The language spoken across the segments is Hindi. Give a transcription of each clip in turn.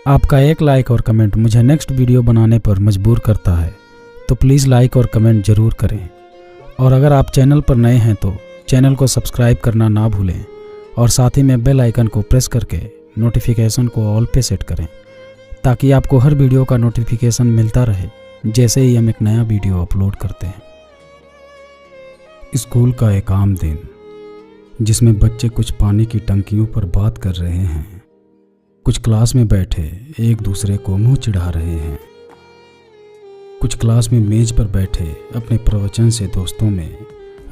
आपका एक लाइक और कमेंट मुझे नेक्स्ट वीडियो बनाने पर मजबूर करता है, तो प्लीज़ लाइक और कमेंट ज़रूर करें। और अगर आप चैनल पर नए हैं तो चैनल को सब्सक्राइब करना ना भूलें और साथ ही में बेल आइकन को प्रेस करके नोटिफिकेशन को ऑल पे सेट करें, ताकि आपको हर वीडियो का नोटिफिकेशन मिलता रहे जैसे ही हम एक नया वीडियो अपलोड करते हैं। स्कूल का एक आम दिन जिसमें बच्चे कुछ पानी की टंकियों पर बात कर रहे हैं, कुछ क्लास में बैठे एक दूसरे को मुंह चिढ़ा रहे हैं, कुछ क्लास में मेज पर बैठे अपने प्रवचन से दोस्तों में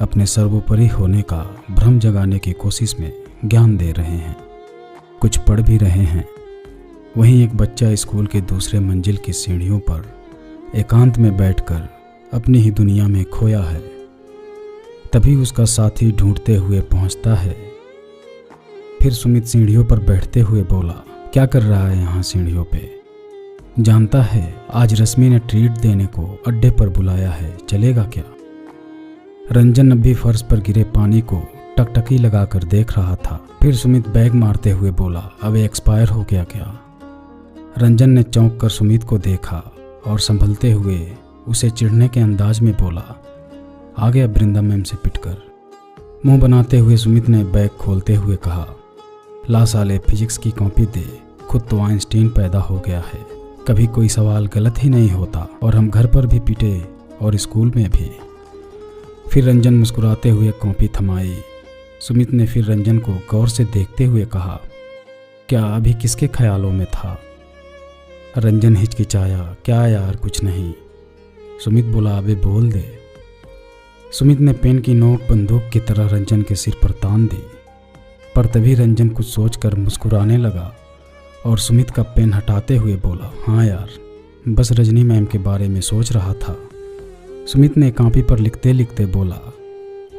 अपने सर्वोपरि होने का भ्रम जगाने की कोशिश में ज्ञान दे रहे हैं, कुछ पढ़ भी रहे हैं। वहीं एक बच्चा स्कूल के दूसरे मंजिल की सीढ़ियों पर एकांत में बैठकर अपनी ही दुनिया में खोया है। तभी उसका साथी ढूंढते हुए पहुंचता है। फिर सुमित सीढ़ियों पर बैठते हुए बोला, क्या कर रहा है यहाँ सीढ़ियों पे? जानता है आज रश्मि ने ट्रीट देने को अड्डे पर बुलाया है, चलेगा क्या? रंजन अभी फर्श पर गिरे पानी को टकटकी लगाकर देख रहा था। फिर सुमित बैग मारते हुए बोला, अब एक्सपायर हो गया क्या? रंजन ने चौंक कर सुमित को देखा और संभलते हुए उसे चिढ़ने के अंदाज में बोला, आ गया वृंदा मैम से पिटकर। मुंह बनाते हुए सुमित ने बैग खोलते हुए कहा, ला साले फिजिक्स की कॉपी दे, खुद तो आइंस्टीन पैदा हो गया है, कभी कोई सवाल गलत ही नहीं होता और हम घर पर भी पीटे और स्कूल में भी। फिर रंजन मुस्कुराते हुए कॉपी थमाई। सुमित ने फिर रंजन को गौर से देखते हुए कहा, क्या अभी किसके ख्यालों में था? रंजन हिचकिचाया, क्या यार कुछ नहीं। सुमित बोला, अबे बोल दे। सुमित ने पेन की नोक बंदूक की तरह रंजन के सिर पर तान दी, पर तभी रंजन कुछ सोचकर मुस्कुराने लगा और सुमित का पेन हटाते हुए बोला, हाँ यार, बस रजनी मैम के बारे में सोच रहा था। सुमित ने कॉपी पर लिखते लिखते बोला,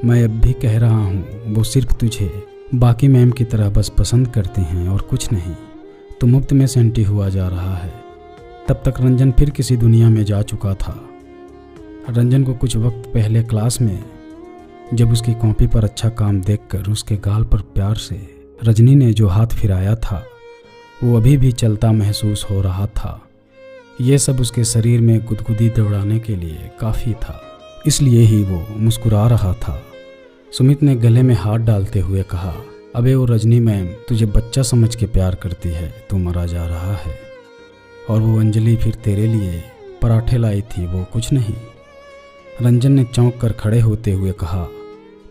मैं अब भी कह रहा हूँ वो सिर्फ तुझे बाकी मैम की तरह बस पसंद करती हैं और कुछ नहीं। तो मुफ्त में सेंटी हुआ जा रहा है। तब तक रंजन फिर किसी दुनिया में जा चुका था। रंजन को कुछ वक्त पहले क्लास में जब उसकी कॉपी पर अच्छा काम देखकर उसके गाल पर प्यार से रजनी ने जो हाथ फिराया था, वो अभी भी चलता महसूस हो रहा था। ये सब उसके शरीर में गुदगुदी दौड़ाने के लिए काफ़ी था, इसलिए ही वो मुस्कुरा रहा था। सुमित ने गले में हाथ डालते हुए कहा, अबे वो रजनी मैम तुझे बच्चा समझ के प्यार करती है, तू मरा जा रहा है। और वो अंजलि फिर तेरे लिए पराठे लाई थी, वो कुछ नहीं। रंजन ने चौंक कर खड़े होते हुए कहा,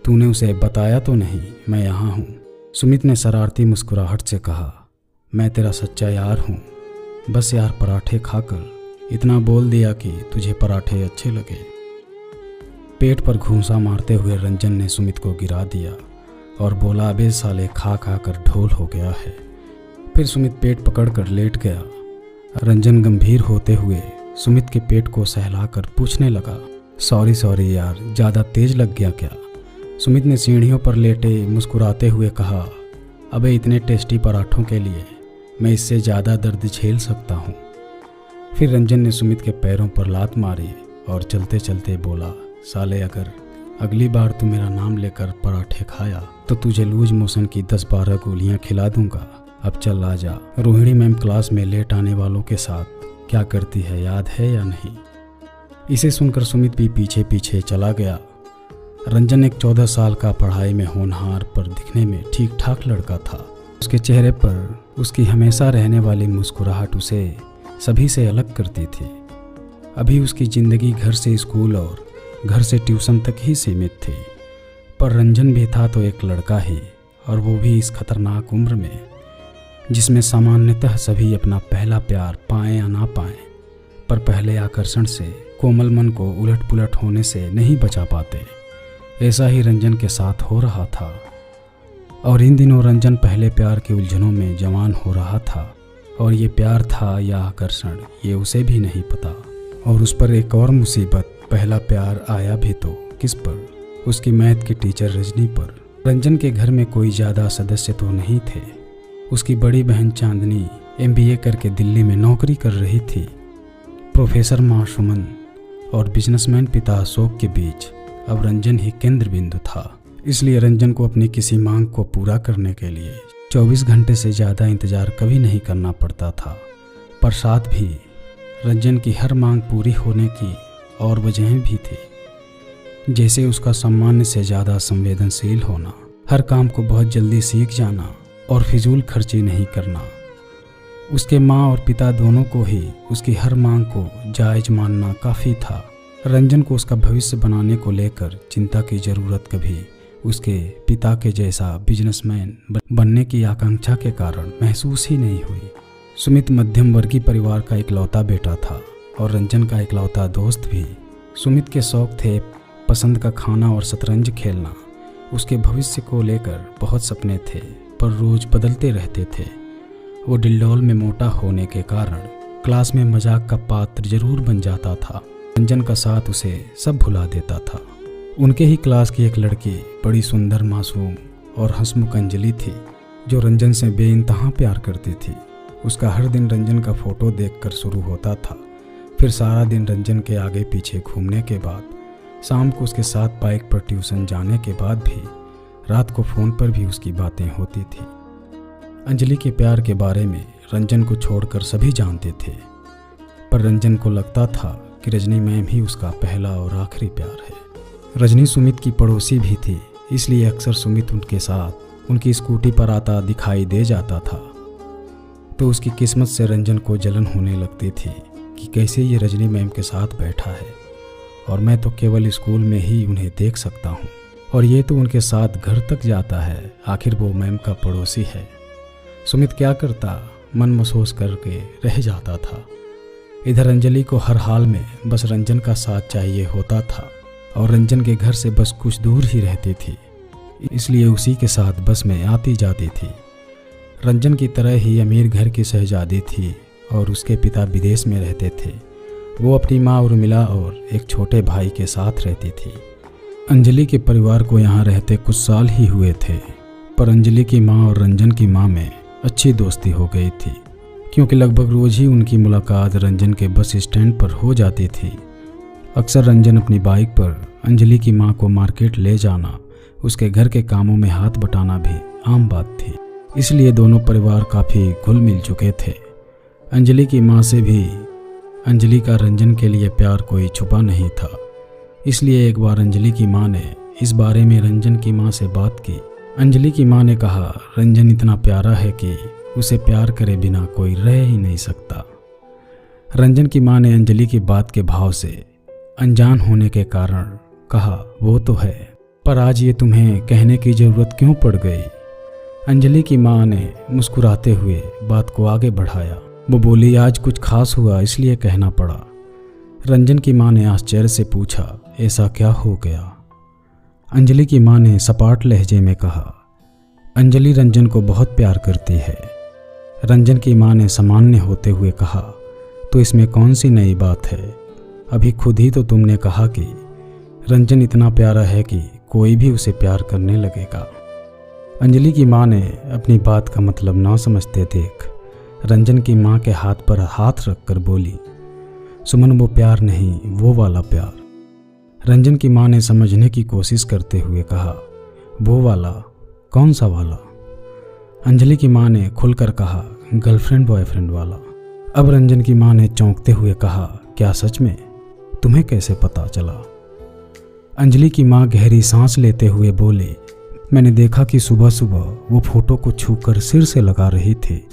तूने उसे बताया तो नहीं मैं यहाँ हूँ? सुमित ने शरारती मुस्कुराहट से कहा, मैं तेरा सच्चा यार हूँ, बस यार पराठे खाकर इतना बोल दिया कि तुझे पराठे अच्छे लगे। पेट पर घूंसा मारते हुए रंजन ने सुमित को गिरा दिया और बोला, अबे साले खा खा कर ढोल हो गया है। फिर सुमित पेट पकड़कर लेट गया। रंजन गंभीर होते हुए सुमित के पेट को सहलाकर पूछने लगा, सॉरी यार, ज़्यादा तेज लग गया क्या? सुमित ने सीढ़ियों पर लेटे मुस्कुराते हुए कहा, अबे इतने टेस्टी पराठों के लिए मैं इससे ज़्यादा दर्द झेल सकता हूँ। फिर रंजन ने सुमित के पैरों पर लात मारी और चलते चलते बोला, साले अगर अगली बार तू मेरा नाम लेकर पराठे खाया तो तुझे लूज मोशन की 10-12 गोलियां खिला दूंगा। अब चल आ जा। रोहिणी मैम क्लास में लेट आने वालों के साथ क्या करती है याद है या नहीं? इसे सुनकर सुमित भी पीछे पीछे चला गया। रंजन एक 14 साल का पढ़ाई में होनहार पर दिखने में ठीक ठाक लड़का था। उसके चेहरे पर उसकी हमेशा रहने वाली मुस्कुराहट उसे सभी से अलग करती थी। अभी उसकी ज़िंदगी घर से स्कूल और घर से ट्यूशन तक ही सीमित थी, पर रंजन भी था तो एक लड़का ही, और वो भी इस खतरनाक उम्र में जिसमें सामान्यतः सभी अपना पहला प्यार पाएं या ना पाएं, पर पहले आकर्षण से कोमल मन को उलट पुलट होने से नहीं बचा पाते। ऐसा ही रंजन के साथ हो रहा था। और इन दिनों रंजन पहले प्यार के उलझनों में जवान हो रहा था, और ये प्यार था या आकर्षण ये उसे भी नहीं पता। और उस पर एक और मुसीबत, पहला प्यार आया भी तो किस पर? उसकी मैथ की टीचर रजनी पर। रंजन के घर में कोई ज़्यादा सदस्य तो नहीं थे। उसकी बड़ी बहन चांदनी MBA करके दिल्ली में नौकरी कर रही थी। प्रोफेसर माँ सुमन और बिजनेसमैन पिता अशोक के बीच अब रंजन ही केंद्र बिंदु था। इसलिए रंजन को अपनी किसी मांग को पूरा करने के लिए 24 घंटे से ज़्यादा इंतज़ार कभी नहीं करना पड़ता था। पर साथ भी रंजन की हर मांग पूरी होने की और वजहें भी थी, जैसे उसका सामान्य से ज़्यादा संवेदनशील होना, हर काम को बहुत जल्दी सीख जाना और फिजूल खर्ची नहीं करना। उसके माँ और पिता दोनों को ही उसकी हर मांग को जायज़ मानना काफ़ी था। रंजन को उसका भविष्य बनाने को लेकर चिंता की ज़रूरत कभी उसके पिता के जैसा बिजनेसमैन बनने की आकांक्षा के कारण महसूस ही नहीं हुई। सुमित मध्यम वर्गीय परिवार का इकलौता बेटा था और रंजन का इकलौता दोस्त भी। सुमित के शौक थे पसंद का खाना और शतरंज खेलना। उसके भविष्य को लेकर बहुत सपने थे, पर रोज़ बदलते रहते थे। वो डिल्डोल में मोटा होने के कारण क्लास में मजाक का पात्र जरूर बन जाता था। रंजन का साथ उसे सब भुला देता था। उनके ही क्लास की एक लड़की बड़ी सुंदर, मासूम और हंसमुख अंजलि थी, जो रंजन से बेइंतहा प्यार करती थी। उसका हर दिन रंजन का फ़ोटो देखकर शुरू होता था। फिर सारा दिन रंजन के आगे पीछे घूमने के बाद, शाम को उसके साथ बाइक पर ट्यूशन जाने के बाद भी, रात को फ़ोन पर भी उसकी बातें होती थी। अंजलि के प्यार के बारे में रंजन को छोड़कर सभी जानते थे, पर रंजन को लगता था कि रजनी मैम ही उसका पहला और आखिरी प्यार है। रजनी सुमित की पड़ोसी भी थी, इसलिए अक्सर सुमित उनके साथ उनकी स्कूटी पर आता दिखाई दे जाता था। तो उसकी किस्मत से रंजन को जलन होने लगती थी कि कैसे ये रजनी मैम के साथ बैठा है और मैं तो केवल स्कूल में ही उन्हें देख सकता हूँ, और ये तो उनके साथ घर तक जाता है। आखिर वो मैम का पड़ोसी है। सुमित क्या करता, मन महसूस करके रह जाता था। इधर अंजलि को हर हाल में बस रंजन का साथ चाहिए होता था और रंजन के घर से बस कुछ दूर ही रहती थी, इसलिए उसी के साथ बस में आती जाती थी। रंजन की तरह ही अमीर घर की शहजादी थी और उसके पिता विदेश में रहते थे। वो अपनी माँ उर्मिला और एक छोटे भाई के साथ रहती थी। अंजलि के परिवार को यहाँ रहते कुछ साल ही हुए थे, पर अंजलि की माँ और रंजन की माँ में अच्छी दोस्ती हो गई थी, क्योंकि लगभग रोज़ ही उनकी मुलाकात रंजन के बस स्टैंड पर हो जाती थी। अक्सर रंजन अपनी बाइक पर अंजलि की माँ को मार्केट ले जाना, उसके घर के कामों में हाथ बटाना भी आम बात थी, इसलिए दोनों परिवार काफ़ी घुल मिल चुके थे। अंजलि की माँ से भी अंजलि का रंजन के लिए प्यार कोई छुपा नहीं था, इसलिए एक बार अंजलि की माँ ने इस बारे में रंजन की माँ से बात की। अंजलि की माँ ने कहा, रंजन इतना प्यारा है कि उसे प्यार करे बिना कोई रह ही नहीं सकता। रंजन की माँ ने अंजलि की बात के भाव से अनजान होने के कारण कहा, वो तो है, पर आज ये तुम्हें कहने की ज़रूरत क्यों पड़ गई। अंजलि की माँ ने मुस्कुराते हुए बात को आगे बढ़ाया। वो बोली, आज कुछ खास हुआ इसलिए कहना पड़ा। रंजन की माँ ने आश्चर्य से पूछा, ऐसा क्या हो गया। अंजलि की माँ ने सपाट लहजे में कहा, अंजलि रंजन को बहुत प्यार करती है। रंजन की माँ ने सामान्य होते हुए कहा, तो इसमें कौन सी नई बात है, अभी खुद ही तो तुमने कहा कि रंजन इतना प्यारा है कि कोई भी उसे प्यार करने लगेगा। अंजलि की माँ ने अपनी बात का मतलब ना समझते देख रंजन की माँ के हाथ पर हाथ रखकर बोली, सुमन वो प्यार नहीं, वो वाला प्यार। रंजन की माँ ने समझने की कोशिश करते हुए कहा, वो वाला, कौन सा वाला। अंजलि की माँ ने खुलकर कहा, गर्लफ्रेंड बॉयफ्रेंड वाला। अब रंजन की माँ ने चौंकते हुए कहा, क्या सच में, तुम्हें कैसे पता चला। अंजलि की माँ गहरी सांस लेते हुए बोली, मैंने देखा कि सुबह सुबह वो फोटो को छूकर सिर से लगा रही थी।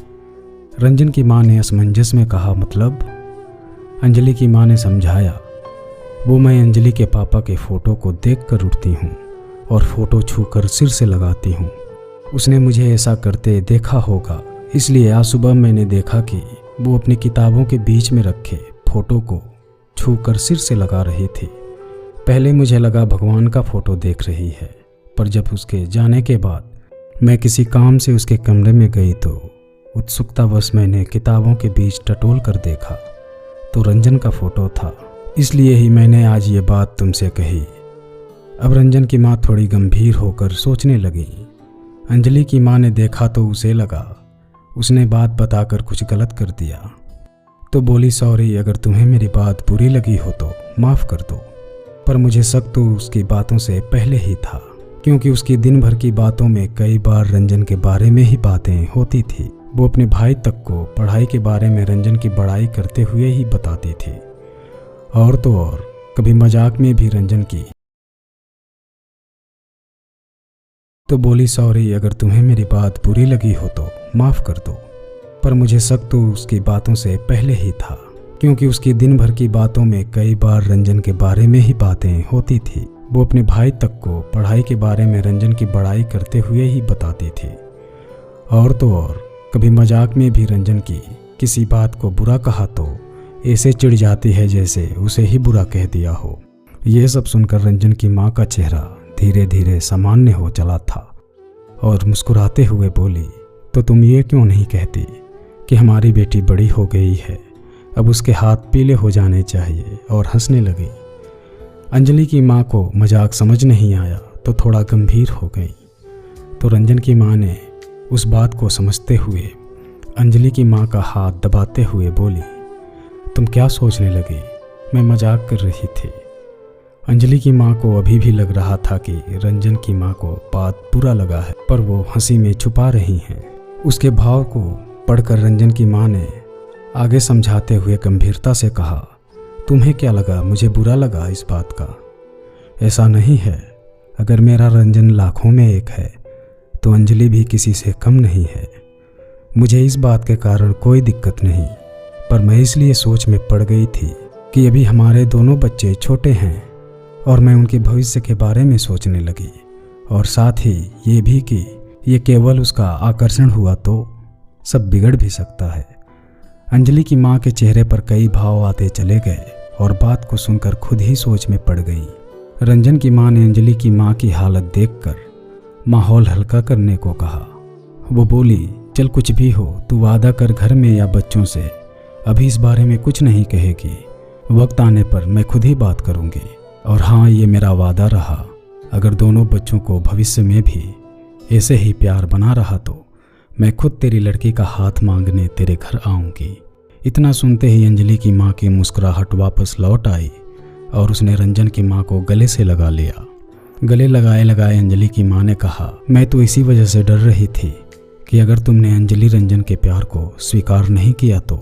रंजन की माँ ने असमंजस में कहा, मतलब। अंजलि की माँ ने समझाया, वो मैं अंजलि के पापा के फ़ोटो को देख कर उठती हूँ और फ़ोटो छूकर सिर से लगाती हूँ। उसने मुझे ऐसा करते देखा होगा, इसलिए आज सुबह मैंने देखा कि वो अपनी किताबों के बीच में रखे फ़ोटो को छूकर सिर से लगा रही थी। पहले मुझे लगा भगवान का फ़ोटो देख रही है, पर जब उसके जाने के बाद मैं किसी काम से उसके कमरे में गई तो उत्सुकतावश मैंने किताबों के बीच टटोल कर देखा तो रंजन का फ़ोटो था, इसलिए ही मैंने आज ये बात तुमसे कही। अब रंजन की माँ थोड़ी गंभीर होकर सोचने लगी। अंजलि की माँ ने देखा तो उसे लगा उसने बात बताकर कुछ गलत कर दिया, तो बोली, सॉरी, अगर तुम्हें मेरी बात बुरी लगी हो तो माफ़ कर दो। पर मुझे शक तो उसकी बातों से पहले ही था, क्योंकि उसकी दिन भर की बातों में कई बार रंजन के बारे में ही बातें होती थी। वो अपने भाई तक को पढ़ाई के बारे में रंजन की बड़ाई करते हुए ही बताती थी। और तो और कभी मजाक में भी रंजन की तो बोली, सॉरी अगर तुम्हें मेरी बात बुरी लगी हो तो माफ़ कर दो। पर मुझे शक तो उसकी बातों से पहले ही था, क्योंकि उसकी दिन भर की बातों में कई बार रंजन के बारे में ही बातें होती थी। वो अपने भाई तक को पढ़ाई के बारे में रंजन की बड़ाई करते हुए ही बताती थी। और तो और कभी मजाक में भी रंजन की किसी बात को बुरा कहा तो ऐसे चिढ़ जाती है जैसे उसे ही बुरा कह दिया हो। ये सब सुनकर रंजन की माँ का चेहरा धीरे धीरे सामान्य हो चला था और मुस्कुराते हुए बोली, तो तुम ये क्यों नहीं कहती कि हमारी बेटी बड़ी हो गई है, अब उसके हाथ पीले हो जाने चाहिए, और हंसने लगी। अंजलि की माँ को मजाक समझ नहीं आया तो थोड़ा गंभीर हो गई। तो रंजन की माँ ने उस बात को समझते हुए अंजलि की माँ का हाथ दबाते हुए बोली, तुम क्या सोचने लगी, मैं मजाक कर रही थी। अंजलि की माँ को अभी भी लग रहा था कि रंजन की माँ को बात बुरा लगा है, पर वो हंसी में छुपा रही हैं। उसके भाव को पढ़कर रंजन की माँ ने आगे समझाते हुए गंभीरता से कहा, तुम्हें क्या लगा मुझे बुरा लगा इस बात का? ऐसा नहीं है। अगर मेरा रंजन लाखों में एक है तो अंजलि भी किसी से कम नहीं है। मुझे इस बात के कारण कोई दिक्कत नहीं, पर मैं इसलिए सोच में पड़ गई थी कि अभी हमारे दोनों बच्चे छोटे हैं और मैं उनके भविष्य के बारे में सोचने लगी, और साथ ही ये भी कि ये केवल उसका आकर्षण हुआ तो सब बिगड़ भी सकता है। अंजलि की माँ के चेहरे पर कई भाव आते चले गए और बात को सुनकर खुद ही सोच में पड़ गई। रंजन की माँ ने अंजलि की माँ की हालत देखकर माहौल हल्का करने को कहा। वो बोली, चल कुछ भी हो, तू वादा कर घर में या बच्चों से अभी इस बारे में कुछ नहीं कहेगी। वक्त आने पर मैं खुद ही बात करूँगी। और हाँ, ये मेरा वादा रहा, अगर दोनों बच्चों को भविष्य में भी ऐसे ही प्यार बना रहा तो मैं खुद तेरी लड़की का हाथ मांगने तेरे घर आऊँगी। इतना सुनते ही अंजलि की माँ की मुस्कुराहट वापस लौट आई और उसने रंजन की माँ को गले से लगा लिया। गले लगाए लगाए अंजलि की माँ ने कहा, मैं तो इसी वजह से डर रही थी कि अगर तुमने अंजलि रंजन के प्यार को स्वीकार नहीं किया तो।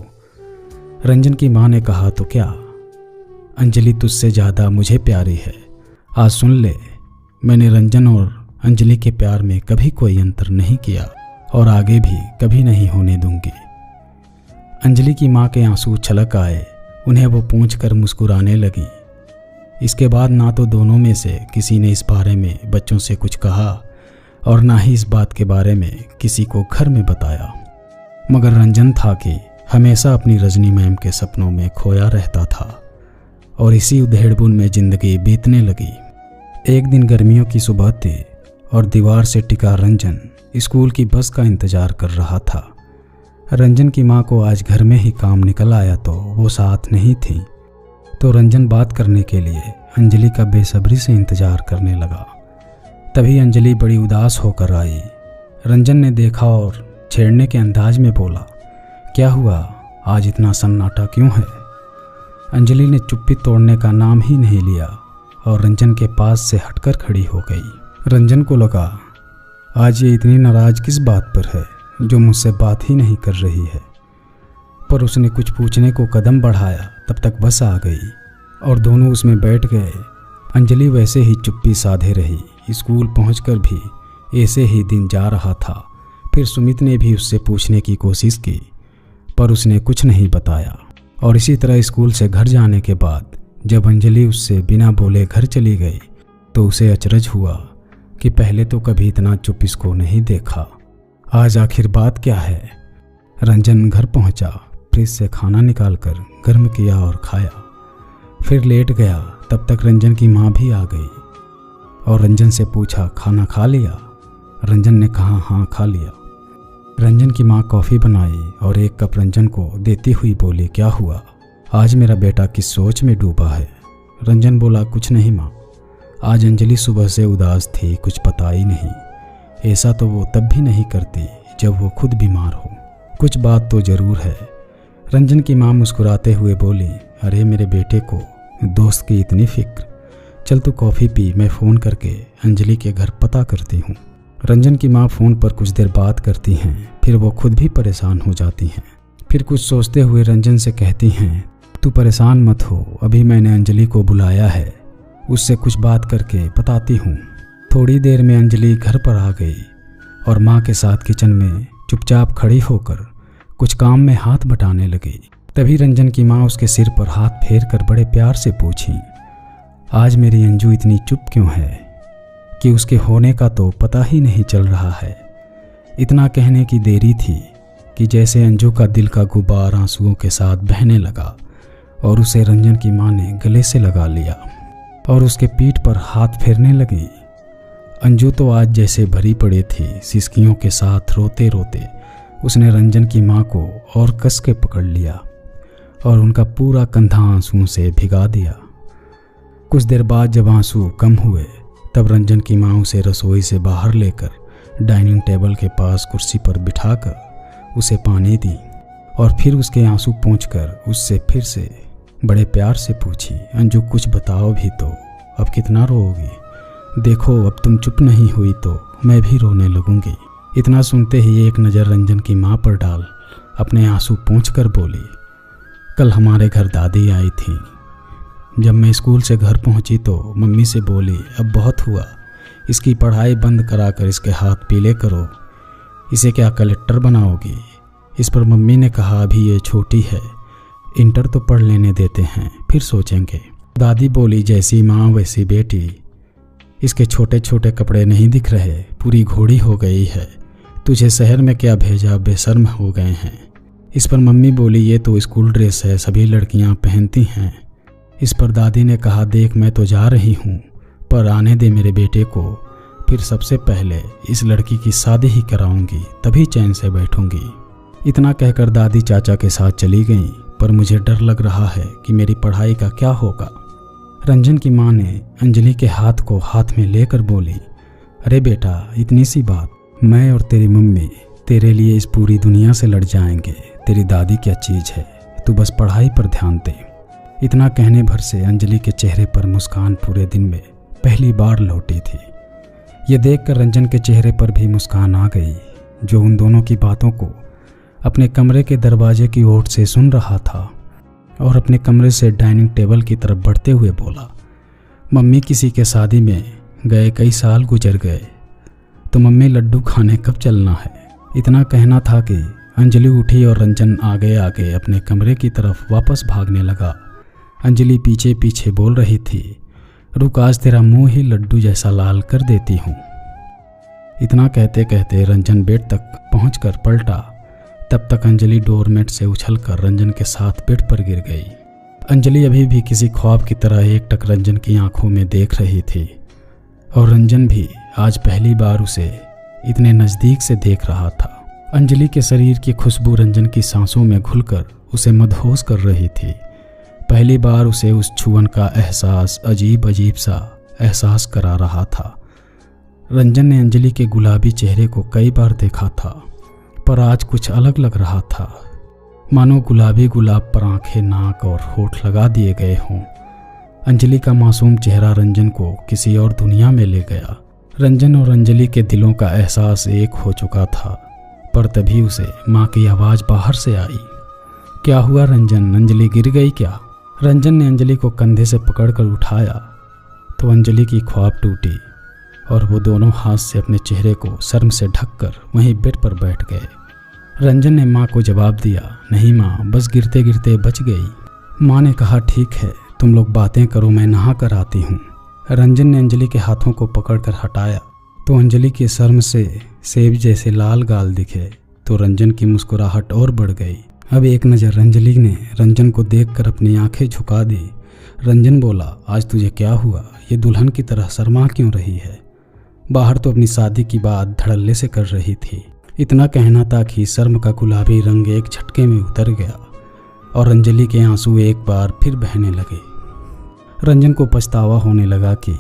रंजन की माँ ने कहा, तो क्या अंजलि तुझसे ज़्यादा मुझे प्यारी है? आज सुन ले, मैंने रंजन और अंजलि के प्यार में कभी कोई अंतर नहीं किया और आगे भी कभी नहीं होने दूंगी। अंजलि की माँ के आंसू छलक आए, उन्हें वो पूंछ कर मुस्कुराने लगी। इसके बाद ना तो दोनों में से किसी ने इस बारे में बच्चों से कुछ कहा और ना ही इस बात के बारे में किसी को घर में बताया। मगर रंजन था कि हमेशा अपनी रजनी मैम के सपनों में खोया रहता था और इसी उधेड़बुन में जिंदगी बीतने लगी। एक दिन गर्मियों की सुबह थी और दीवार से टिका रंजन स्कूल की बस का इंतजार कर रहा था। रंजन की माँ को आज घर में ही काम निकल आया तो वो साथ नहीं थी, तो रंजन बात करने के लिए अंजलि का बेसब्री से इंतजार करने लगा। तभी अंजलि बड़ी उदास होकर आई। रंजन ने देखा और छेड़ने के अंदाज में बोला, क्या हुआ, आज इतना सन्नाटा क्यों है? अंजलि ने चुप्पी तोड़ने का नाम ही नहीं लिया और रंजन के पास से हटकर खड़ी हो गई। रंजन को लगा, आज ये इतनी नाराज किस बात पर है जो मुझसे बात ही नहीं कर रही है। पर उसने कुछ पूछने को कदम बढ़ाया, तब तक बस आ गई और दोनों उसमें बैठ गए। अंजलि वैसे ही चुप्पी साधे रही। स्कूल पहुंचकर भी ऐसे ही दिन जा रहा था। फिर सुमित ने भी उससे पूछने की कोशिश की, पर उसने कुछ नहीं बताया। और इसी तरह स्कूल से घर जाने के बाद जब अंजलि उससे बिना बोले घर चली गई तो उसे अचरज हुआ कि पहले तो कभी इतना चुप इसको नहीं देखा। आज आखिर बात क्या है? रंजन घर पहुंचा, फ्रिज से खाना निकालकर गर्म किया और खाया, फिर लेट गया। तब तक रंजन की माँ भी आ गई और रंजन से पूछा, खाना खा लिया? रंजन ने कहा, हाँ खा लिया। रंजन की माँ कॉफ़ी बनाई और एक कप रंजन को देती हुई बोली, क्या हुआ, आज मेरा बेटा किस सोच में डूबा है? रंजन बोला, कुछ नहीं माँ, आज अंजलि सुबह से उदास थी, कुछ पता ही नहीं। ऐसा तो वो तब भी नहीं करती जब वो खुद बीमार हो। कुछ बात तो ज़रूर है। रंजन की माँ मुस्कुराते हुए बोली, अरे मेरे बेटे को दोस्त की इतनी फिक्र, चल तू कॉफ़ी पी, मैं फ़ोन करके अंजलि के घर पता करती हूँ। रंजन की माँ फ़ोन पर कुछ देर बात करती हैं, फिर वो खुद भी परेशान हो जाती हैं। फिर कुछ सोचते हुए रंजन से कहती हैं, तू परेशान मत हो, अभी मैंने अंजलि को बुलाया है, उससे कुछ बात करके बताती हूँ। थोड़ी देर में अंजलि घर पर आ गई और माँ के साथ किचन में चुपचाप खड़ी होकर कुछ काम में हाथ बटाने लगी। तभी रंजन की माँ उसके सिर पर हाथ फेर कर बड़े प्यार से पूछी, आज मेरी अंजू इतनी चुप क्यों है कि उसके होने का तो पता ही नहीं चल रहा है। इतना कहने की देरी थी कि जैसे अंजू का दिल का गुबार आंसुओं के साथ बहने लगा और उसे रंजन की माँ ने गले से लगा लिया और उसके पीठ पर हाथ फेरने लगी। अंजू तो आज जैसे भरी पड़ी थी। सिसकियों के साथ रोते रोते उसने रंजन की माँ को और कस के पकड़ लिया और उनका पूरा कंधा आंसुओं से भिगा दिया। कुछ देर बाद जब आंसू कम हुए तब रंजन की माँ उसे रसोई से बाहर लेकर डाइनिंग टेबल के पास कुर्सी पर बिठाकर उसे पानी दी और फिर उसके आंसू पोंछकर उससे फिर से बड़े प्यार से पूछी, अंजू कुछ बताओ भी तो, अब कितना रोओगी? देखो अब तुम चुप नहीं हुई तो मैं भी रोने लगूंगी। इतना सुनते ही एक नज़र रंजन की माँ पर डाल अपने आंसू पोंछकर बोली, कल हमारे घर दादी आई थी। जब मैं स्कूल से घर पहुंची तो मम्मी से बोली, अब बहुत हुआ, इसकी पढ़ाई बंद कराकर इसके हाथ पीले करो, इसे क्या कलेक्टर बनाओगी? इस पर मम्मी ने कहा, अभी ये छोटी है, इंटर तो पढ़ लेने देते हैं, फिर सोचेंगे। दादी बोली, जैसी माँ वैसी बेटी, इसके छोटे छोटे कपड़े नहीं दिख रहे, पूरी घोड़ी हो गई है, तुझे शहर में क्या भेजा, बेशर्म हो गए हैं। इस पर मम्मी बोली, ये तो स्कूल ड्रेस है, सभी लड़कियां पहनती हैं। इस पर दादी ने कहा, देख मैं तो जा रही हूँ, पर आने दे मेरे बेटे को, फिर सबसे पहले इस लड़की की शादी ही कराऊंगी, तभी चैन से बैठूंगी। इतना कहकर दादी चाचा के साथ चली गईं, पर मुझे डर लग रहा है कि मेरी पढ़ाई का क्या होगा। रंजन की माँ ने अंजलि के हाथ को हाथ में लेकर बोली, अरे बेटा इतनी सी बात, मैं और तेरी मम्मी तेरे लिए इस पूरी दुनिया से लड़ जाएंगे, तेरी दादी क्या चीज़ है, तू बस पढ़ाई पर ध्यान दे। इतना कहने भर से अंजलि के चेहरे पर मुस्कान पूरे दिन में पहली बार लौटी थी। ये देखकर रंजन के चेहरे पर भी मुस्कान आ गई, जो उन दोनों की बातों को अपने कमरे के दरवाजे की ओर से सुन रहा था और अपने कमरे से डाइनिंग टेबल की तरफ बढ़ते हुए बोला, मम्मी किसी के शादी में गए कई साल गुजर गए, तो मम्मी लड्डू खाने कब चलना है? इतना कहना था कि अंजलि उठी और रंजन आगे आगे अपने कमरे की तरफ वापस भागने लगा। अंजलि पीछे पीछे बोल रही थी, रुक, आज तेरा मुंह ही लड्डू जैसा लाल कर देती हूँ। इतना कहते कहते रंजन बेड तक पहुंचकर पलटा, तब तक अंजलि डोरमेट से उछलकर रंजन के साथ बेड पर गिर गई। अंजलि अभी भी किसी ख्वाब की तरह एकटक रंजन की आंखों में देख रही थी और रंजन भी आज पहली बार उसे इतने नज़दीक से देख रहा था। अंजलि के शरीर की खुशबू रंजन की सांसों में घुलकर उसे मदहोश कर रही थी। पहली बार उसे उस छुअन का एहसास अजीब अजीब सा एहसास करा रहा था। रंजन ने अंजलि के गुलाबी चेहरे को कई बार देखा था, पर आज कुछ अलग लग रहा था, मानो गुलाबी गुलाब पर आंखें, नाक और होठ लगा दिए गए हों। अंजलि का मासूम चेहरा रंजन को किसी और दुनिया में ले गया। रंजन और अंजलि के दिलों का एहसास एक हो चुका था, पर तभी उसे माँ की आवाज़ बाहर से आई, क्या हुआ रंजन, अंजलि गिर गई क्या? रंजन ने अंजलि को कंधे से पकड़कर उठाया तो अंजलि की ख्वाब टूटी और वो दोनों हाथ से अपने चेहरे को शर्म से ढककर वहीं बेड पर बैठ गए। रंजन ने माँ को जवाब दिया, नहीं माँ, बस गिरते गिरते बच गई। माँ ने कहा, ठीक है, तुम लोग बातें करो, मैं नहा कर आती हूँ। रंजन ने अंजलि के हाथों को पकड़कर हटाया तो अंजलि की शर्म से सेब जैसे लाल गाल दिखे तो रंजन की मुस्कुराहट और बढ़ गई। अब एक नज़र अंजलि ने रंजन को देखकर अपनी आंखें झुका दी। रंजन बोला, आज तुझे क्या हुआ, ये दुल्हन की तरह शर्मा क्यों रही है? बाहर तो अपनी शादी की बात धड़ल्ले से कर रही थी। इतना कहना था कि शर्म का गुलाबी रंग एक झटके में उतर गया और अंजलि के आंसू एक बार फिर बहने लगे। रंजन को पछतावा होने लगा कि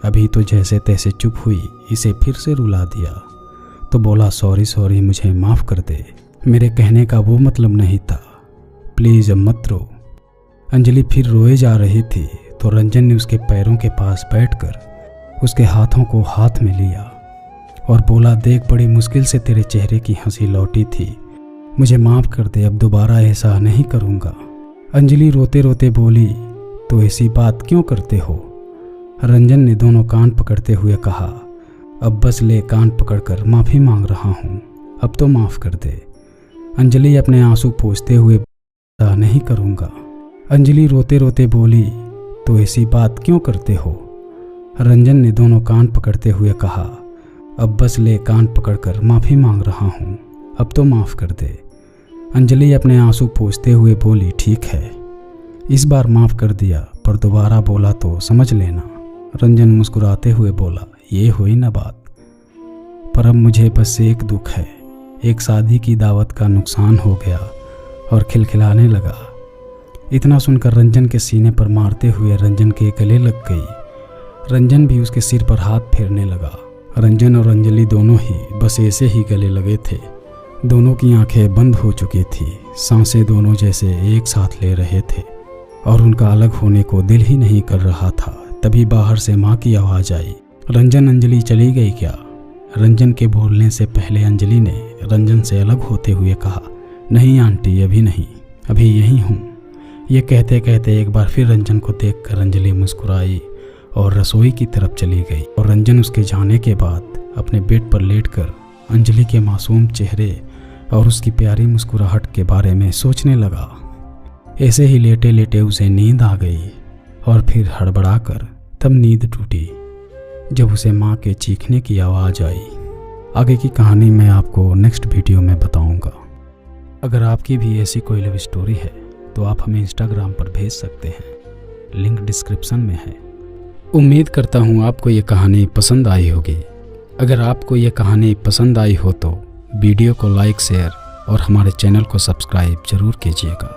अभी तो जैसे तैसे चुप हुई, इसे फिर से रुला दिया, तो बोला, सॉरी, मुझे माफ़ कर दे, मेरे कहने का वो मतलब नहीं था, प्लीज़ अब मत रो। अंजलि फिर रोए जा रही थी तो रंजन ने उसके पैरों के पास बैठकर उसके हाथों को हाथ में लिया और बोला, देख बड़ी मुश्किल से तेरे चेहरे की हंसी लौटी थी, मुझे माफ़ कर दे, अब दोबारा ऐसा नहीं करूँगा। अंजलि रोते रोते बोली, तो ऐसी बात क्यों करते हो? रंजन ने दोनों कान पकड़ते हुए कहा, अब बस ले, कान पकड़कर माफ़ी मांग रहा हूँ, अब तो माफ़ कर दे। अंजलि अपने आंसू पोंछते हुए, नहीं करूँगा। अंजलि रोते रोते बोली, तो ऐसी बात क्यों करते हो? रंजन ने दोनों कान पकड़ते हुए कहा, अब बस ले, कान पकड़कर माफ़ी मांग रहा हूँ, अब तो माफ़ कर दे। अंजलि अपने आंसू पोंछते हुए बोली, ठीक है, इस बार माफ़ कर दिया, पर दोबारा बोला तो समझ लेना। रंजन मुस्कुराते हुए बोला, ये हुई ना बात, पर अब मुझे बस एक दुख है, एक शादी की दावत का नुकसान हो गया। और खिलखिलाने लगा। इतना सुनकर रंजन के सीने पर मारते हुए रंजन के गले लग गई। रंजन भी उसके सिर पर हाथ फेरने लगा। रंजन और अंजलि दोनों ही बस ऐसे ही गले लगे थे। दोनों की आंखें बंद हो चुकी थी, सांसें दोनों जैसे एक साथ ले रहे थे और उनका अलग होने को दिल ही नहीं कर रहा था। तभी बाहर से माँ की आवाज़ आई, रंजन, अंजलि चली गई क्या? रंजन के बोलने से पहले अंजलि ने रंजन से अलग होते हुए कहा, नहीं आंटी, अभी नहीं, अभी यहीं हूँ। ये कहते कहते एक बार फिर रंजन को देखकर अंजलि मुस्कुराई और रसोई की तरफ चली गई। और रंजन उसके जाने के बाद अपने बेड पर लेटकर अंजलि के मासूम चेहरे और उसकी प्यारी मुस्कुराहट के बारे में सोचने लगा। ऐसे ही लेटे लेटे उसे नींद आ गई और फिर हड़बड़ाकर तब नींद टूटी जब उसे माँ के चीखने की आवाज़ आई। आगे की कहानी मैं आपको नेक्स्ट वीडियो में बताऊंगा। अगर आपकी भी ऐसी कोई लव स्टोरी है तो आप हमें इंस्टाग्राम पर भेज सकते हैं, लिंक डिस्क्रिप्शन में है। उम्मीद करता हूँ आपको ये कहानी पसंद आई होगी। अगर आपको ये कहानी पसंद आई हो तो वीडियो को लाइक, शेयर और हमारे चैनल को सब्सक्राइब जरूर कीजिएगा।